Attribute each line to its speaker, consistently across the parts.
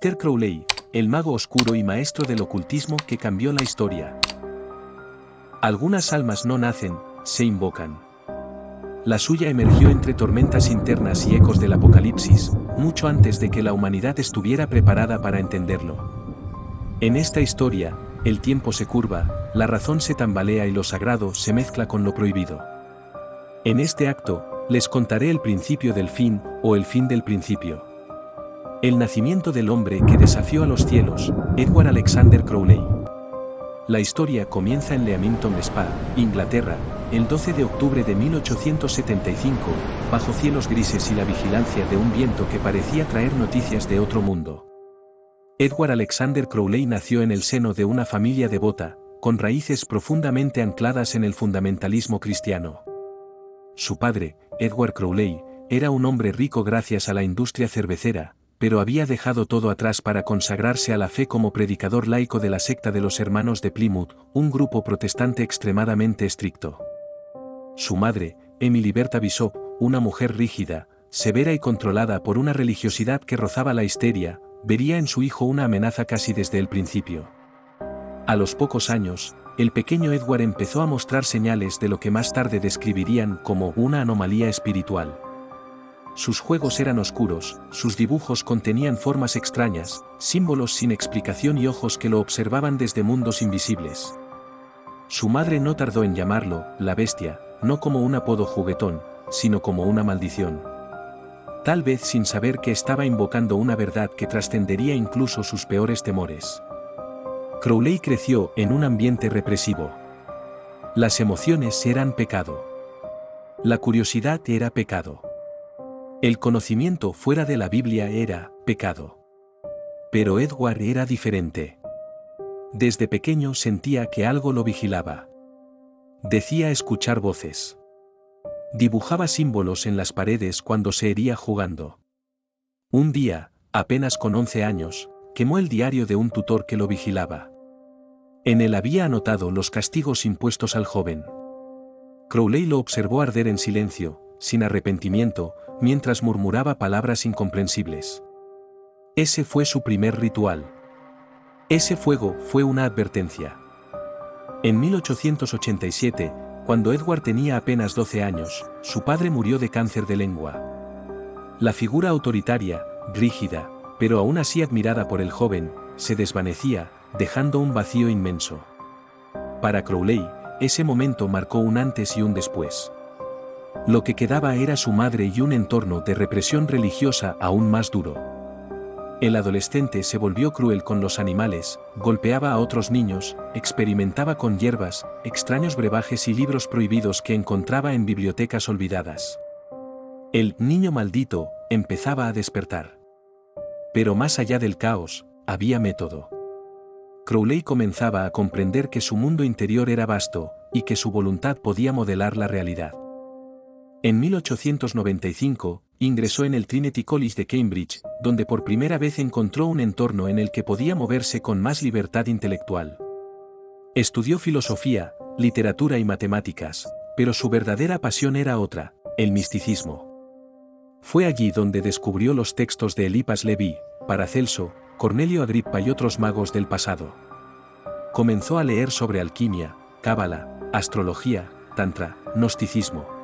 Speaker 1: Aleister Crowley, el mago oscuro y maestro del ocultismo que cambió la historia. Algunas almas no nacen, se invocan. La suya emergió entre tormentas internas y ecos del apocalipsis, mucho antes de que la humanidad estuviera preparada para entenderlo. En esta historia, el tiempo se curva, la razón se tambalea y lo sagrado se mezcla con lo prohibido. En este acto, les contaré el principio del fin, o el fin del principio. El nacimiento del hombre que desafió a los cielos, Edward Alexander Crowley. La historia comienza en Leamington Spa, Inglaterra, el 12 de octubre de 1875, bajo cielos grises y la vigilancia de un viento que parecía traer noticias de otro mundo. Edward Alexander Crowley nació en el seno de una familia devota, con raíces profundamente ancladas en el fundamentalismo cristiano. Su padre, Edward Crowley, era un hombre rico gracias a la industria cervecera, pero había dejado todo atrás para consagrarse a la fe como predicador laico de la secta de los Hermanos de Plymouth, un grupo protestante extremadamente estricto. Su madre, Emily Bertha Bishop, una mujer rígida, severa y controlada por una religiosidad que rozaba la histeria, vería en su hijo una amenaza casi desde el principio. A los pocos años, el pequeño Edward empezó a mostrar señales de lo que más tarde describirían como una anomalía espiritual. Sus juegos eran oscuros, sus dibujos contenían formas extrañas, símbolos sin explicación y ojos que lo observaban desde mundos invisibles. Su madre no tardó en llamarlo, la bestia, no como un apodo juguetón, sino como una maldición. Tal vez sin saber que estaba invocando una verdad que trascendería incluso sus peores temores. Crowley creció en un ambiente represivo. Las emociones eran pecado. La curiosidad era pecado. El conocimiento fuera de la Biblia era pecado. Pero Edward era diferente. Desde pequeño sentía que algo lo vigilaba. Decía escuchar voces. Dibujaba símbolos en las paredes cuando se hería jugando. Un día, apenas con 11 años, quemó el diario de un tutor que lo vigilaba. En él había anotado los castigos impuestos al joven. Crowley lo observó arder en silencio, sin arrepentimiento, mientras murmuraba palabras incomprensibles. Ese fue su primer ritual. Ese fuego fue una advertencia. En 1887, cuando Edward tenía apenas 12 años, su padre murió de cáncer de lengua. La figura autoritaria, rígida, pero aún así admirada por el joven, se desvanecía, dejando un vacío inmenso. Para Crowley, ese momento marcó un antes y un después. Lo que quedaba era su madre y un entorno de represión religiosa aún más duro. El adolescente se volvió cruel con los animales, golpeaba a otros niños, experimentaba con hierbas, extraños brebajes y libros prohibidos que encontraba en bibliotecas olvidadas. El niño maldito empezaba a despertar. Pero más allá del caos, había método. Crowley comenzaba a comprender que su mundo interior era vasto, y que su voluntad podía modelar la realidad. En 1895, ingresó en el Trinity College de Cambridge, donde por primera vez encontró un entorno en el que podía moverse con más libertad intelectual. Estudió filosofía, literatura y matemáticas, pero su verdadera pasión era otra, el misticismo. Fue allí donde descubrió los textos de Eliphas Levi, Paracelso, Cornelio Agrippa y otros magos del pasado. Comenzó a leer sobre alquimia, cábala, astrología, tantra, gnosticismo.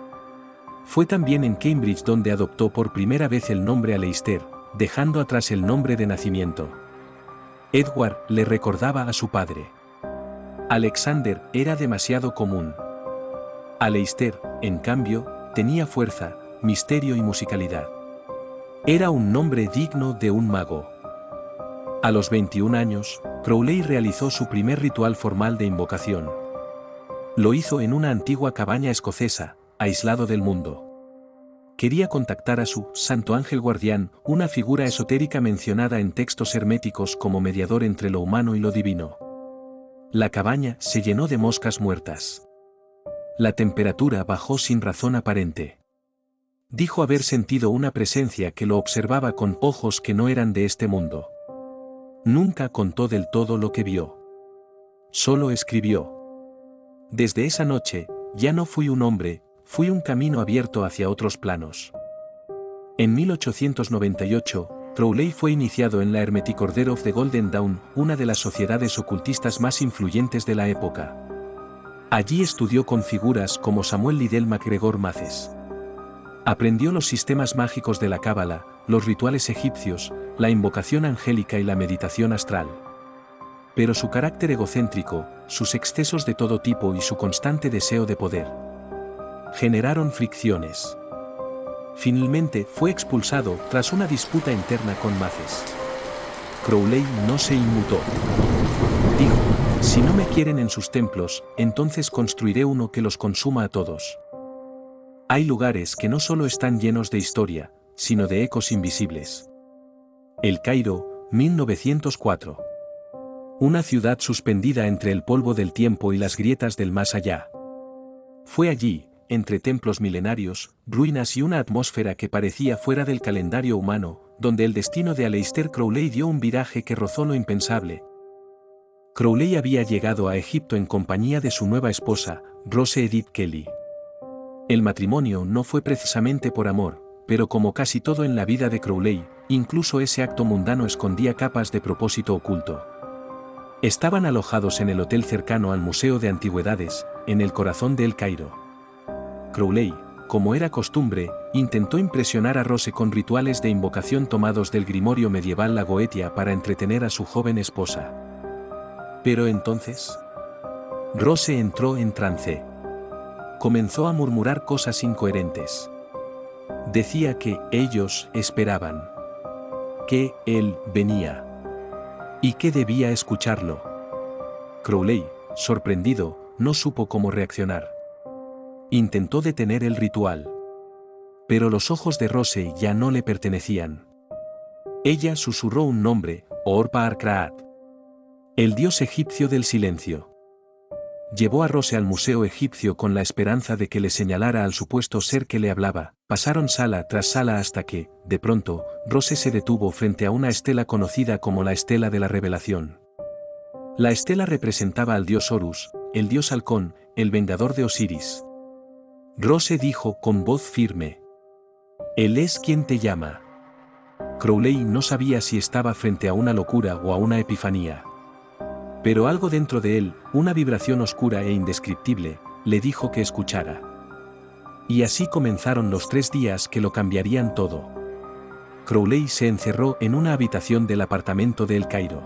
Speaker 1: Fue también en Cambridge donde adoptó por primera vez el nombre Aleister, dejando atrás el nombre de nacimiento. Edward le recordaba a su padre. Alexander era demasiado común. Aleister, en cambio, tenía fuerza, misterio y musicalidad. Era un nombre digno de un mago. A los 21 años, Crowley realizó su primer ritual formal de invocación. Lo hizo en una antigua cabaña escocesa, aislado del mundo. Quería contactar a su santo ángel guardián, una figura esotérica mencionada en textos herméticos como mediador entre lo humano y lo divino. La cabaña se llenó de moscas muertas. La temperatura bajó sin razón aparente. Dijo haber sentido una presencia que lo observaba con ojos que no eran de este mundo. Nunca contó del todo lo que vio. Solo escribió. Desde esa noche, ya no fui un hombre, fui un camino abierto hacia otros planos. En 1898, Crowley fue iniciado en la Hermetic Order of the Golden Dawn, una de las sociedades ocultistas más influyentes de la época. Allí estudió con figuras como Samuel Liddell MacGregor Maces. Aprendió los sistemas mágicos de la Cábala, los rituales egipcios, la invocación angélica y la meditación astral. Pero su carácter egocéntrico, sus excesos de todo tipo y su constante deseo de poder generaron fricciones. Finalmente fue expulsado tras una disputa interna con Maces. Crowley no se inmutó. Dijo: si no me quieren en sus templos, entonces construiré uno que los consuma a todos. Hay lugares que no solo están llenos de historia, sino de ecos invisibles. El Cairo, 1904. Una ciudad suspendida entre el polvo del tiempo y las grietas del más allá. Fue allí, entre templos milenarios, ruinas y una atmósfera que parecía fuera del calendario humano, donde el destino de Aleister Crowley dio un viraje que rozó lo impensable. Crowley había llegado a Egipto en compañía de su nueva esposa, Rose Edith Kelly. El matrimonio no fue precisamente por amor, pero como casi todo en la vida de Crowley, incluso ese acto mundano escondía capas de propósito oculto. Estaban alojados en el hotel cercano al Museo de Antigüedades, en el corazón de El Cairo. Crowley, como era costumbre, intentó impresionar a Rose con rituales de invocación tomados del grimorio medieval La Goetia para entretener a su joven esposa. Pero entonces, Rose entró en trance. Comenzó a murmurar cosas incoherentes. Decía que ellos esperaban, que él venía y que debía escucharlo. Crowley, sorprendido, no supo cómo reaccionar. Intentó detener el ritual. Pero los ojos de Rose ya no le pertenecían. Ella susurró un nombre: Or-Par-Kraat, el dios egipcio del silencio. Llevó a Rose al museo egipcio con la esperanza de que le señalara al supuesto ser que le hablaba. Pasaron sala tras sala hasta que, de pronto, Rose se detuvo frente a una estela conocida como la Estela de la Revelación. La estela representaba al dios Horus, el dios halcón, el vengador de Osiris. Rose dijo con voz firme: «Él es quien te llama». Crowley no sabía si estaba frente a una locura o a una epifanía. Pero algo dentro de él, una vibración oscura e indescriptible, le dijo que escuchara. Y así comenzaron los 3 días que lo cambiarían todo. Crowley se encerró en una habitación del apartamento de El Cairo.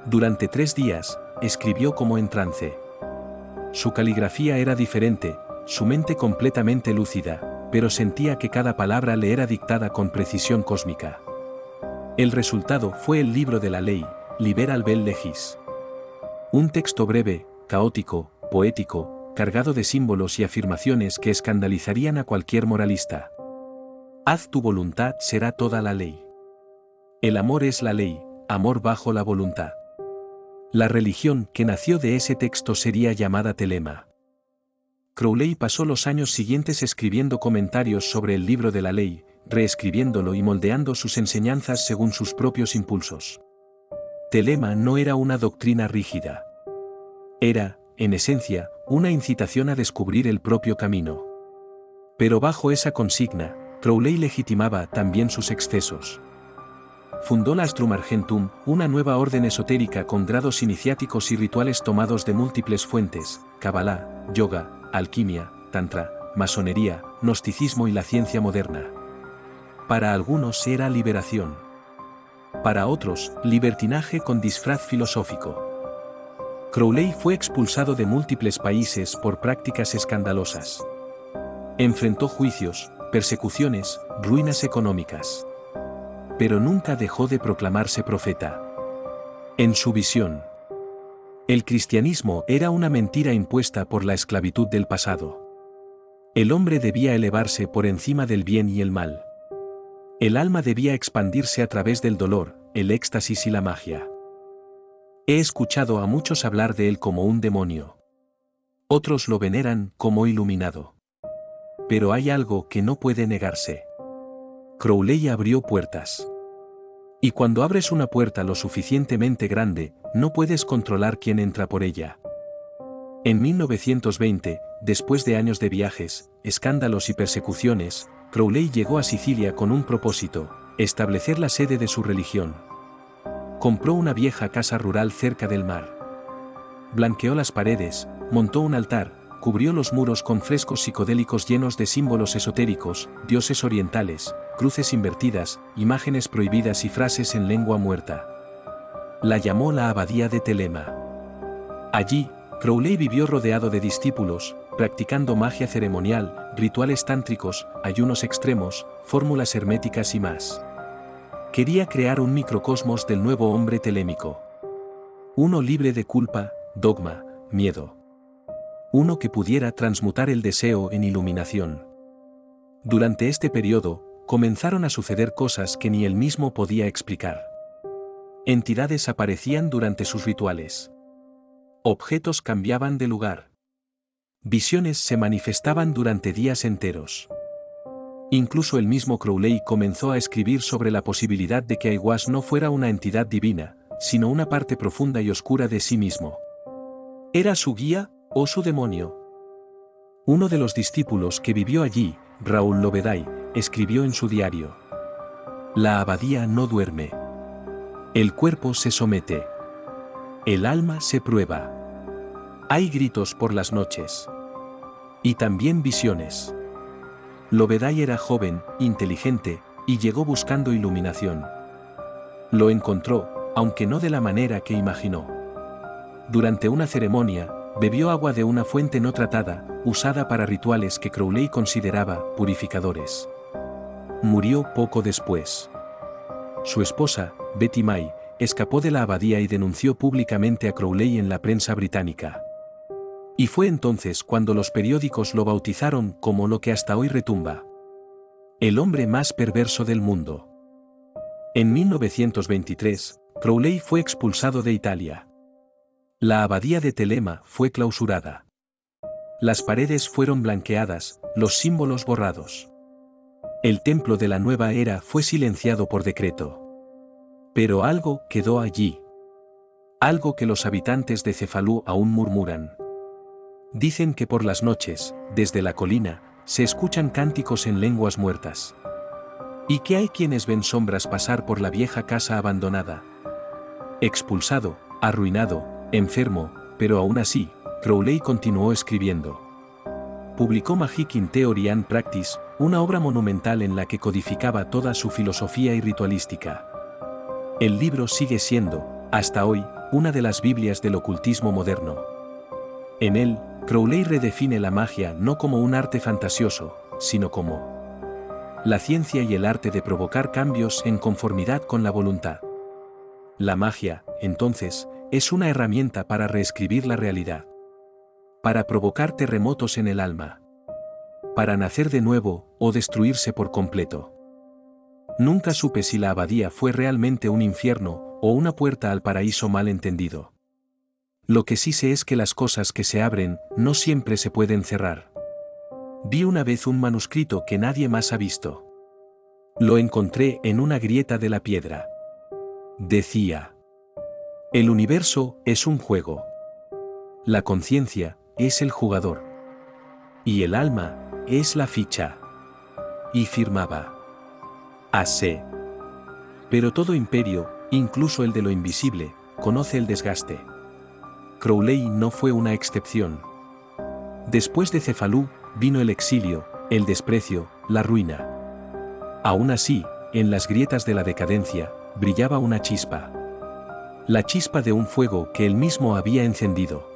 Speaker 1: Durante 3 días, escribió como en trance. Su caligrafía era diferente, su mente completamente lúcida, pero sentía que cada palabra le era dictada con precisión cósmica. El resultado fue el libro de la ley, Liberal Bell Legis. Un texto breve, caótico, poético, cargado de símbolos y afirmaciones que escandalizarían a cualquier moralista. Haz tu voluntad será toda la ley. El amor es la ley, amor bajo la voluntad. La religión que nació de ese texto sería llamada Telema. Crowley pasó los años siguientes escribiendo comentarios sobre el libro de la ley, reescribiéndolo y moldeando sus enseñanzas según sus propios impulsos. Telema no era una doctrina rígida. Era, en esencia, una incitación a descubrir el propio camino. Pero bajo esa consigna, Crowley legitimaba también sus excesos. Fundó la Astrum Argentum, una nueva orden esotérica con grados iniciáticos y rituales tomados de múltiples fuentes: Kabbalah, yoga, alquimia, tantra, masonería, gnosticismo y la ciencia moderna. Para algunos era liberación. Para otros, libertinaje con disfraz filosófico. Crowley fue expulsado de múltiples países por prácticas escandalosas. Enfrentó juicios, persecuciones, ruinas económicas. Pero nunca dejó de proclamarse profeta. En su visión, el cristianismo era una mentira impuesta por la esclavitud del pasado. El hombre debía elevarse por encima del bien y el mal. El alma debía expandirse a través del dolor, el éxtasis y la magia. He escuchado a muchos hablar de él como un demonio. Otros lo veneran como iluminado. Pero hay algo que no puede negarse. Crowley abrió puertas. Y cuando abres una puerta lo suficientemente grande, no puedes controlar quién entra por ella. En 1920, después de años de viajes, escándalos y persecuciones, Crowley llegó a Sicilia con un propósito: establecer la sede de su religión. Compró una vieja casa rural cerca del mar. Blanqueó las paredes, montó un altar, cubrió los muros con frescos psicodélicos llenos de símbolos esotéricos, dioses orientales, cruces invertidas, imágenes prohibidas y frases en lengua muerta. La llamó la Abadía de Telema. Allí, Crowley vivió rodeado de discípulos, practicando magia ceremonial, rituales tántricos, ayunos extremos, fórmulas herméticas y más. Quería crear un microcosmos del nuevo hombre telémico. Uno libre de culpa, dogma, miedo. Uno que pudiera transmutar el deseo en iluminación. Durante este periodo, comenzaron a suceder cosas que ni él mismo podía explicar. Entidades aparecían durante sus rituales. Objetos cambiaban de lugar. Visiones se manifestaban durante días enteros. Incluso el mismo Crowley comenzó a escribir sobre la posibilidad de que Aiwass no fuera una entidad divina, sino una parte profunda y oscura de sí mismo. ¿Era su guía, o su demonio? Uno de los discípulos que vivió allí, Raúl Loveday, escribió en su diario: la abadía no duerme. El cuerpo se somete. El alma se prueba. Hay gritos por las noches. Y también visiones. Loveday era joven, inteligente, y llegó buscando iluminación. Lo encontró, aunque no de la manera que imaginó. Durante una ceremonia, bebió agua de una fuente no tratada, usada para rituales que Crowley consideraba purificadores. Murió poco después. Su esposa, Betty May, escapó de la abadía y denunció públicamente a Crowley en la prensa británica. Y fue entonces cuando los periódicos lo bautizaron como lo que hasta hoy retumba: el hombre más perverso del mundo. En 1923, Crowley fue expulsado de Italia. La abadía de Telema fue clausurada. Las paredes fueron blanqueadas, los símbolos borrados. El templo de la nueva era fue silenciado por decreto. Pero algo quedó allí. Algo que los habitantes de Cefalú aún murmuran. Dicen que por las noches, desde la colina, se escuchan cánticos en lenguas muertas. Y que hay quienes ven sombras pasar por la vieja casa abandonada. Expulsado, arruinado, enfermo, pero aún así, Crowley continuó escribiendo. Publicó Magic in Theory and Practice, una obra monumental en la que codificaba toda su filosofía y ritualística. El libro sigue siendo, hasta hoy, una de las Biblias del ocultismo moderno. En él, Crowley redefine la magia no como un arte fantasioso, sino como la ciencia y el arte de provocar cambios en conformidad con la voluntad. La magia, entonces, es una herramienta para reescribir la realidad. Para provocar terremotos en el alma. Para nacer de nuevo, o destruirse por completo. Nunca supe si la abadía fue realmente un infierno, o una puerta al paraíso mal entendido. Lo que sí sé es que las cosas que se abren, no siempre se pueden cerrar. Vi una vez un manuscrito que nadie más ha visto. Lo encontré en una grieta de la piedra. Decía: el universo es un juego. La conciencia es el jugador. Y el alma es la ficha. Y firmaba: AC. Pero todo imperio, incluso el de lo invisible, conoce el desgaste. Crowley no fue una excepción. Después de Cefalú, vino el exilio, el desprecio, la ruina. Aún así, en las grietas de la decadencia, brillaba una chispa. La chispa de un fuego que él mismo había encendido.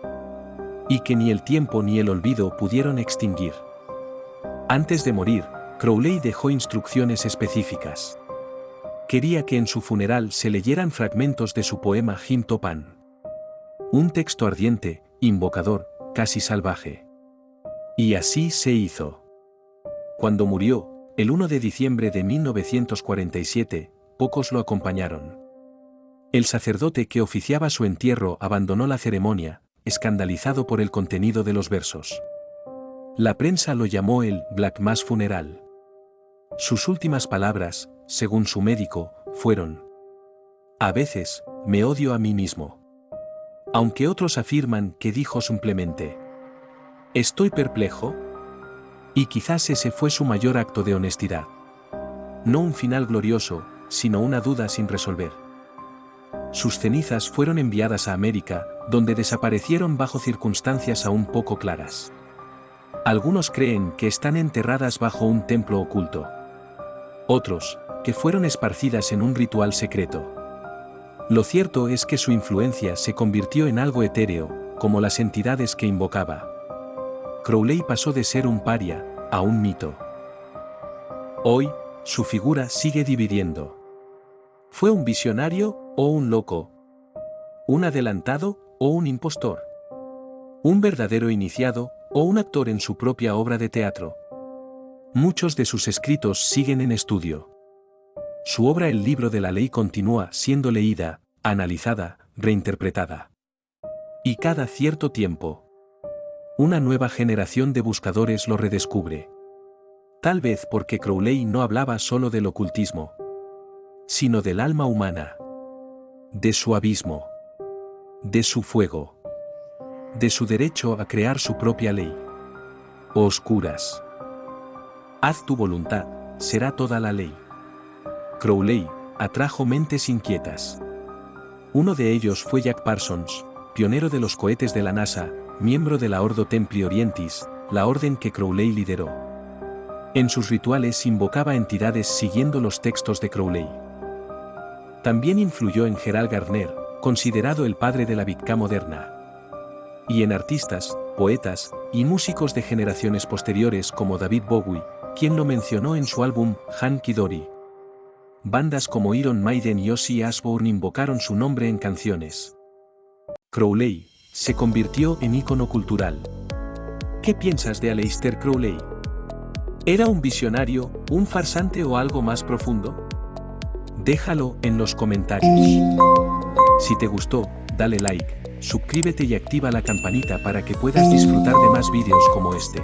Speaker 1: Y que ni el tiempo ni el olvido pudieron extinguir. Antes de morir, Crowley dejó instrucciones específicas. Quería que en su funeral se leyeran fragmentos de su poema Jim Topan. Un texto ardiente, invocador, casi salvaje. Y así se hizo. Cuando murió, el 1 de diciembre de 1947, pocos lo acompañaron. El sacerdote que oficiaba su entierro abandonó la ceremonia, escandalizado por el contenido de los versos. La prensa lo llamó el Black Mass funeral. Sus últimas palabras, según su médico, fueron: a veces, me odio a mí mismo. aunque otros afirman que dijo simplemente: «Estoy perplejo». Y quizás ese fue su mayor acto de honestidad. No un final glorioso, sino una duda sin resolver. Sus cenizas fueron enviadas a América, donde desaparecieron bajo circunstancias aún poco claras. Algunos creen que están enterradas bajo un templo oculto. Otros, que fueron esparcidas en un ritual secreto. Lo cierto es que su influencia se convirtió en algo etéreo, como las entidades que invocaba. Crowley pasó de ser un paria a un mito. Hoy, su figura sigue dividiendo. ¿Fue un visionario o un loco? ¿Un adelantado o un impostor? ¿Un verdadero iniciado o un actor en su propia obra de teatro? Muchos de sus escritos siguen en estudio. Su obra El Libro de la Ley continúa siendo leída, analizada, reinterpretada. Y cada cierto tiempo, una nueva generación de buscadores lo redescubre. Tal vez porque Crowley no hablaba solo del ocultismo, sino del alma humana, de su abismo, de su fuego, de su derecho a crear su propia ley. Oscuras. Haz tu voluntad, será toda la ley. Crowley atrajo mentes inquietas. Uno de ellos fue Jack Parsons, pionero de los cohetes de la NASA, miembro de la Ordo Templi Orientis, la orden que Crowley lideró. En sus rituales invocaba entidades siguiendo los textos de Crowley. También influyó en Gerald Gardner, considerado el padre de la Wicca moderna. Y en artistas, poetas y músicos de generaciones posteriores como David Bowie, quien lo mencionó en su álbum Hunky Dory. Bandas como Iron Maiden y Ozzy Osbourne invocaron su nombre en canciones. Crowley se convirtió en ícono cultural. ¿Qué piensas de Aleister Crowley? ¿Era un visionario, un farsante o algo más profundo? Déjalo en los comentarios. Si te gustó, dale like, suscríbete y activa la campanita para que puedas disfrutar de más vídeos como este.